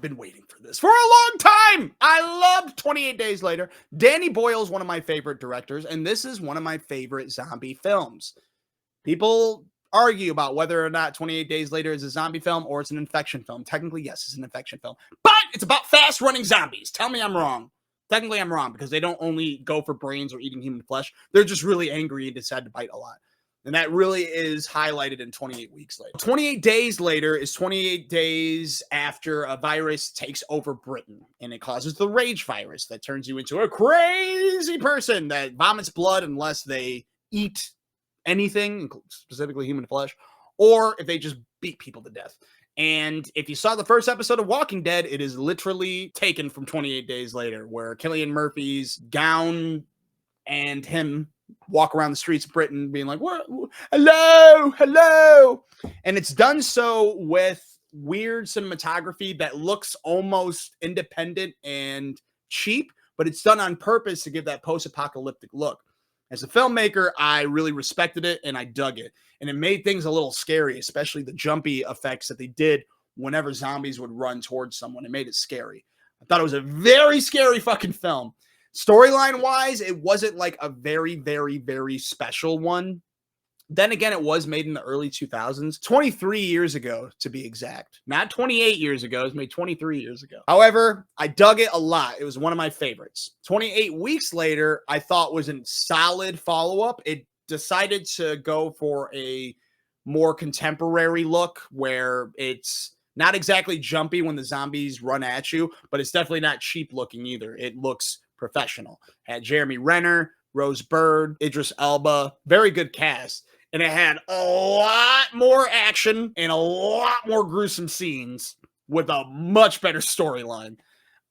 been waiting for this for a long time. I loved 28 Days Later. Danny Boyle is one of my favorite directors, and this is one of my favorite zombie films. People argue about whether or not 28 Days Later is a zombie film or it's an infection film. Technically, yes, it's an infection film, but it's about fast-running zombies. Tell me I'm wrong. Technically, I'm wrong because they don't only go for brains or eating human flesh. They're just really angry and decide to bite a lot. And that really is highlighted in 28 Weeks Later. 28 Days Later is 28 days after a virus takes over Britain, and it causes the rage virus that turns you into a crazy person that vomits blood unless they eat anything, specifically human flesh, or if they just beat people to death. And if you saw the first episode of Walking Dead, it is literally taken from 28 Days Later, where Cillian Murphy's gown and him walk around the streets of Britain being like, what? Hello. And it's done so with weird cinematography that looks almost independent and cheap, but it's done on purpose to give that post-apocalyptic look. As a filmmaker, I really respected it and I dug it. And it made things a little scary, especially the jumpy effects that they did whenever zombies would run towards someone. It made it scary. I thought it was a very scary fucking film. Storyline-wise, it wasn't like a very, very, very special one. Then again, it was made in the early 2000s, 23 years ago, to be exact. Not 28 years ago. It was made 23 years ago. However, I dug it a lot. It was one of my favorites. 28 Weeks Later, I thought was a solid follow-up. It decided to go for a more contemporary look where it's not exactly jumpy when the zombies run at you, but it's definitely not cheap looking either. It looks professional. Had Jeremy Renner, Rose Byrne, Idris Elba, very good cast. And it had a lot more action and a lot more gruesome scenes with a much better storyline.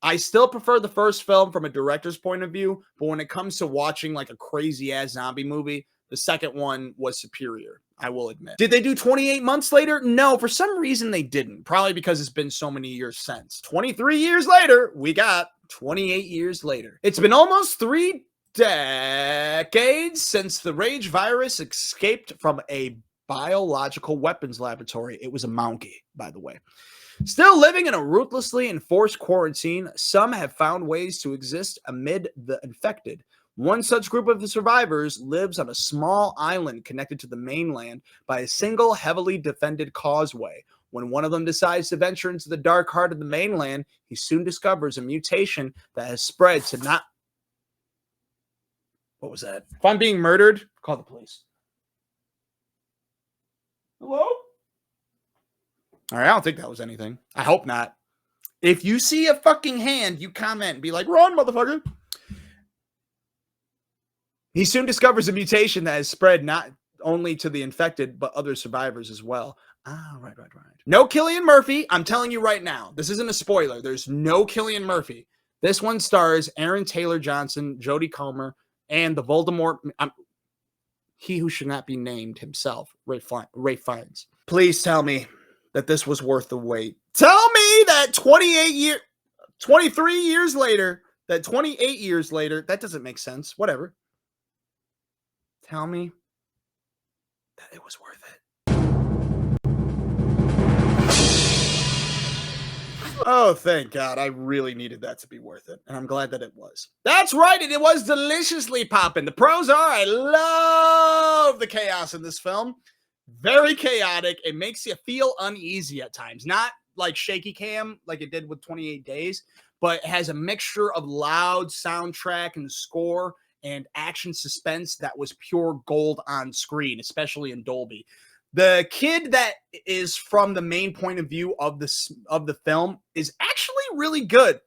I still prefer the first film from a director's point of view, but when it comes to watching like a crazy ass zombie movie, the second one was superior, I will admit. Did they do 28 months later? No, for some reason they didn't. Probably because it's been so many years since. 23 years later, we got 28 Years Later. It's been almost 3 decades since the rage virus escaped from a biological weapons laboratory. It was a monkey, by the way. Still living in a ruthlessly enforced quarantine, some have found ways to exist amid the infected. One such group of the survivors lives on a small island connected to the mainland by a single heavily defended causeway. When one of them decides to venture into the dark heart of the mainland, he soon discovers a mutation that has spread to not... What was that? If I'm being murdered, call the police. Hello? All right, I don't think that was anything. I hope not. If you see a fucking hand, you comment and be like, run, motherfucker. He soon discovers a mutation that has spread not only to the infected, but other survivors as well. Ah, right. No Cillian Murphy. I'm telling you right now, this isn't a spoiler. There's no Cillian Murphy. This one stars Aaron Taylor Johnson, Jodie Comer, and the Voldemort, he who should not be named himself, Ray Fiennes. Please tell me that this was worth the wait. Tell me that 23 years later, that 28 years later, that doesn't make sense. Whatever. Tell me that it was worth it. Oh, thank God. I really needed that to be worth it. And I'm glad that it was. That's right. It was deliciously poppin'. The pros are I love the chaos in this film. Very chaotic. It makes you feel uneasy at times. Not like shaky cam like it did with 28 Days, but it has a mixture of loud soundtrack and score and action suspense that was pure gold on screen, especially in Dolby. The kid that is from the main point of view of the film is actually really good.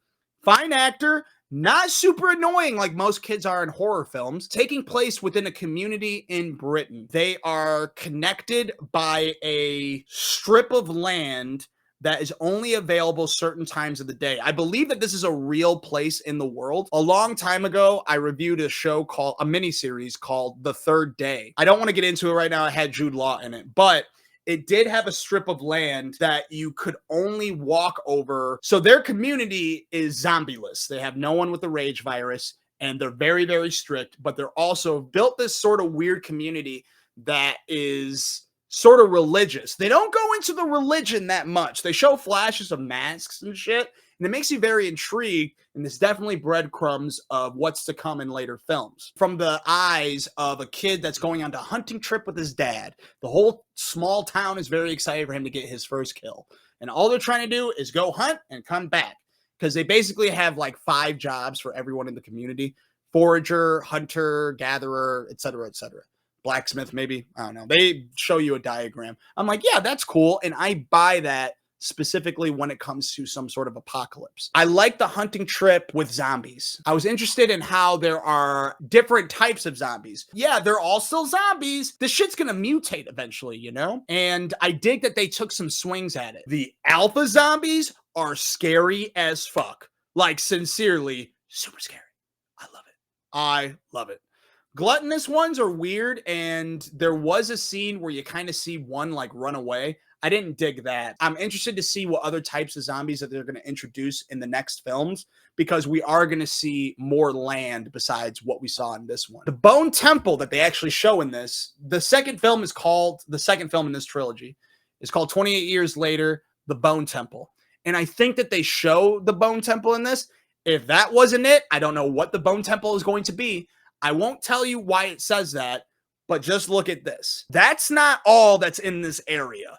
Fine actor, not super annoying like most kids are in horror films. Taking place within a community in Britain. They are connected by a strip of land that is only available certain times of the day. I believe that this is a real place in the world. A long time ago, I reviewed a miniseries called The Third Day. I don't want to get into it right now. It had Jude Law in it, but it did have a strip of land that you could only walk over. So their community is zombieless. They have no one with the rage virus, and they're very, very strict, but they're also built this sort of weird community that is sort of religious. They don't go into the religion that much. They show flashes of masks and shit, and it makes you very intrigued. And there's definitely breadcrumbs of what's to come in later films. From the eyes of a kid that's going on a hunting trip with his dad, the whole small town is very excited for him to get his first kill. And all they're trying to do is go hunt and come back, because they basically have like 5 jobs for everyone in the community: forager, hunter, gatherer, etc., etc. Blacksmith, maybe. I don't know. They show you a diagram. I'm like, yeah, that's cool. And I buy that specifically when it comes to some sort of apocalypse. I like the hunting trip with zombies. I was interested in how there are different types of zombies. Yeah, they're all still zombies. This shit's gonna mutate eventually, you know? And I dig that they took some swings at it. The alpha zombies are scary as fuck. Like, sincerely, super scary. I love it. I love it. Gluttonous ones are weird, and there was a scene where you kind of see one like run away. I didn't dig that. I'm interested to see what other types of zombies that they're going to introduce in the next films, because we are going to see more land besides what we saw in this one. The Bone Temple that they actually show in this, the second film in this trilogy is called 28 Years Later, The Bone Temple. And I think that they show the Bone Temple in this. If that wasn't it, I don't know what the Bone Temple is going to be. I won't tell you why it says that, but just look at this. That's not all that's in this area,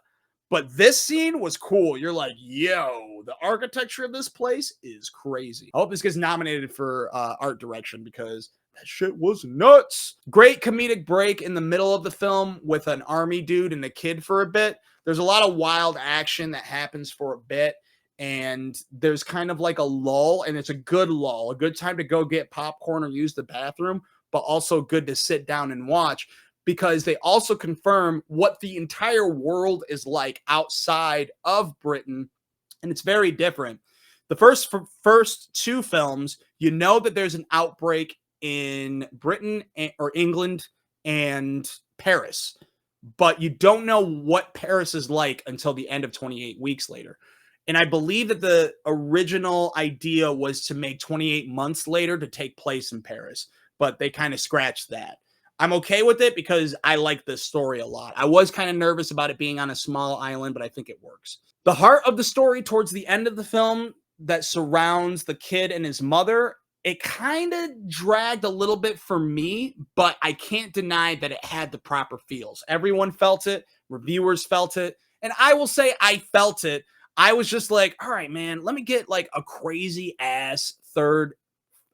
but this scene was cool. You're like, yo, the architecture of this place is crazy. I hope this gets nominated for art direction, because that shit was nuts. Great comedic break in the middle of the film with an army dude and a kid for a bit. There's a lot of wild action that happens for a bit, and there's kind of like a lull, and it's a good lull, a good time to go get popcorn or use the bathroom, but also good to sit down and watch, because they also confirm what the entire world is like outside of Britain, and it's very different. The first 2 films, you know that there's an outbreak in Britain or England and Paris, but you don't know what Paris is like until the end of 28 Weeks Later. And I believe that the original idea was to make 28 Months Later to take place in Paris, but they kind of scratched that. I'm okay with it because I like this story a lot. I was kind of nervous about it being on a small island, but I think it works. The heart of the story towards the end of the film that surrounds the kid and his mother, it kind of dragged a little bit for me, but I can't deny that it had the proper feels. Everyone felt it. Reviewers felt it. And I will say I felt it. I was just like, all right, man, let me get like a crazy ass 3rd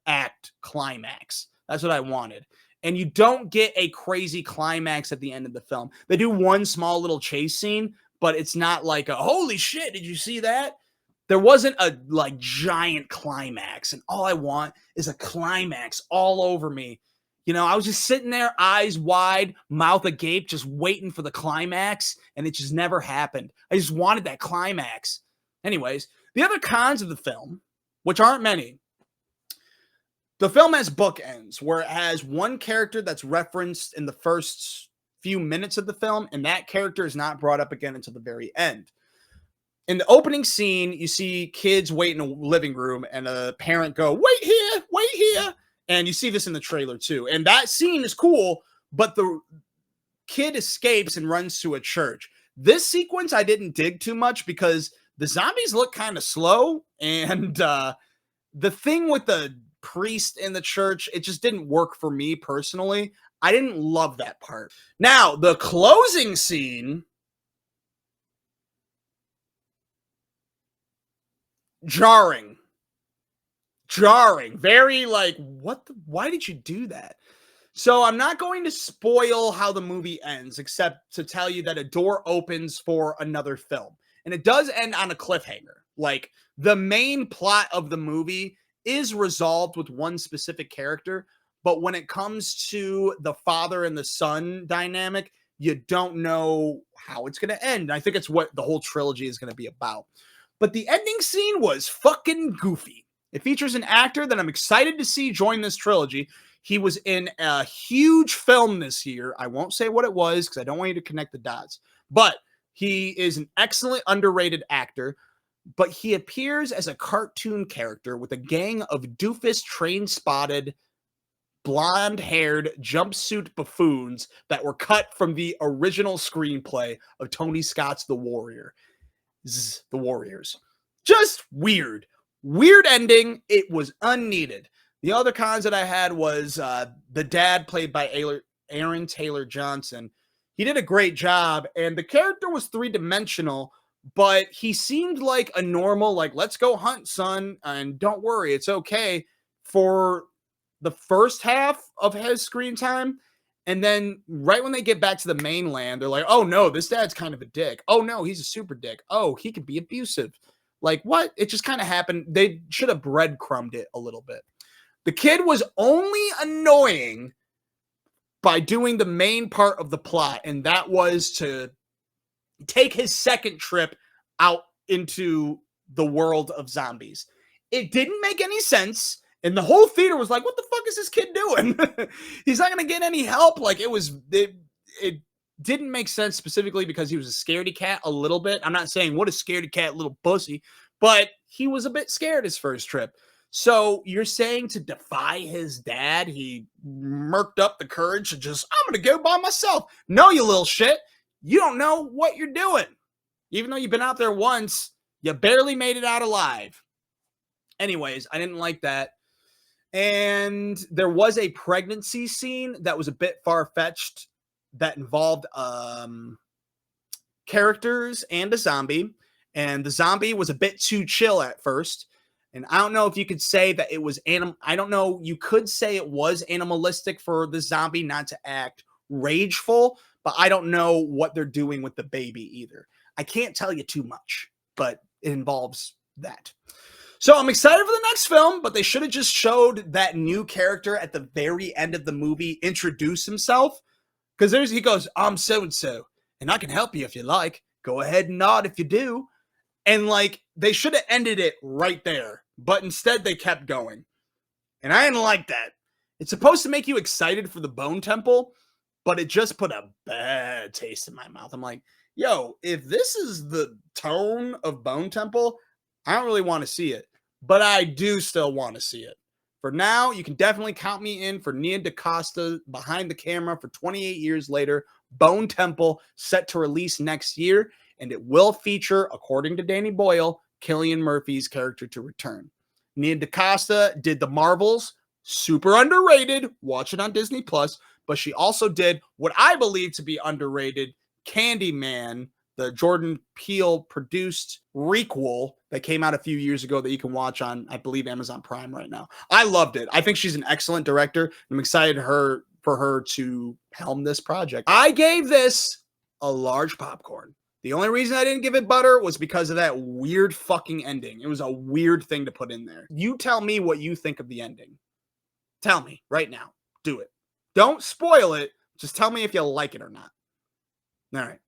act climax. That's what I wanted. And you don't get a crazy climax at the end of the film. They do one small little chase scene, but it's not like a, holy shit, did you see that? There wasn't a like giant climax, and all I want is a climax all over me. You know, I was just sitting there, eyes wide, mouth agape, just waiting for the climax, and it just never happened. I just wanted that climax. Anyways, the other cons of the film, which aren't many, the film has bookends, where it has one character that's referenced in the first few minutes of the film, and that character is not brought up again until the very end. In the opening scene, you see kids wait in a living room, and a parent go, wait here. And you see this in the trailer too. And that scene is cool, but the kid escapes and runs to a church. This sequence I didn't dig too much, because the zombies look kind of slow. And the thing with the priest in the church, it just didn't work for me personally. I didn't love that part. Now, the closing scene, jarring, very like, why did you do that? So I'm not going to spoil how the movie ends, except to tell you that a door opens for another film, and it does end on a cliffhanger. Like, the main plot of the movie is resolved with one specific character, but when it comes to the father and the son dynamic, you don't know how it's going to end. I think it's what the whole trilogy is going to be about. But the ending scene was fucking goofy. It features an actor that I'm excited to see join this trilogy. He was in a huge film this year. I won't say what it was because I don't want you to connect the dots. But he is an excellent, underrated actor. But he appears as a cartoon character with a gang of doofus train-spotted blonde-haired jumpsuit buffoons that were cut from the original screenplay of Tony Scott's The Warrior. The Warriors. Just weird. Weird ending. It was unneeded. The other cons that I had was the dad played by Aaron Taylor Johnson. He did a great job, and the character was three-dimensional, but he seemed like a normal, like, let's go hunt, son, and don't worry, it's okay, for the first half of his screen time. And then right when they get back to the mainland, they're like, oh no, this dad's kind of a dick. Oh no, he's a super dick. Oh, he could be abusive. Like, what? It just kind of happened. They should have breadcrumbed it a little bit. The kid was only annoying by doing the main part of the plot, and that was to take his second trip out into the world of zombies. It didn't make any sense. And the whole theater was like, what the fuck is this kid doing? He's not going to get any help. Like, it didn't make sense, specifically because he was a scaredy cat a little bit. I'm not saying what a scaredy cat little pussy, but he was a bit scared his first trip. So you're saying to defy his dad, he murked up the courage to just, I'm going to go by myself. No, you little shit. You don't know what you're doing. Even though you've been out there once, you barely made it out alive. Anyways, I didn't like that. And there was a pregnancy scene that was a bit far-fetched that involved characters and a zombie. And the zombie was a bit too chill at first. And I don't know if you could say that it was I don't know. You could say it was animalistic for the zombie not to act rageful, but I don't know what they're doing with the baby either. I can't tell you too much, but it involves that. So I'm excited for the next film, but they should have just showed that new character at the very end of the movie introduce himself. Because he goes, I'm so-and-so, and I can help you if you like. Go ahead and nod if you do. And like, they should have ended it right there, but instead they kept going. And I didn't like that. It's supposed to make you excited for the Bone Temple, but it just put a bad taste in my mouth. I'm like, yo, if this is the tone of Bone Temple, I don't really want to see it. But I do still want to see it. For now, you can definitely count me in for Nia DaCosta behind the camera for 28 years later. Bone Temple set to release next year, and it will feature, according to Danny Boyle, Cillian Murphy's character to return. Nia DaCosta did The Marvels, super underrated. Watch it on Disney+. But she also did what I believe to be underrated, Candyman, the Jordan Peele produced requel that came out a few years ago that you can watch on, I believe, Amazon Prime right now. I loved it. I think she's an excellent director. I'm excited for her to helm this project. I gave this a large popcorn. The only reason I didn't give it butter was because of that weird fucking ending. It was a weird thing to put in there. You tell me what you think of the ending. Tell me right now. Do it. Don't spoil it. Just tell me if you like it or not. All right.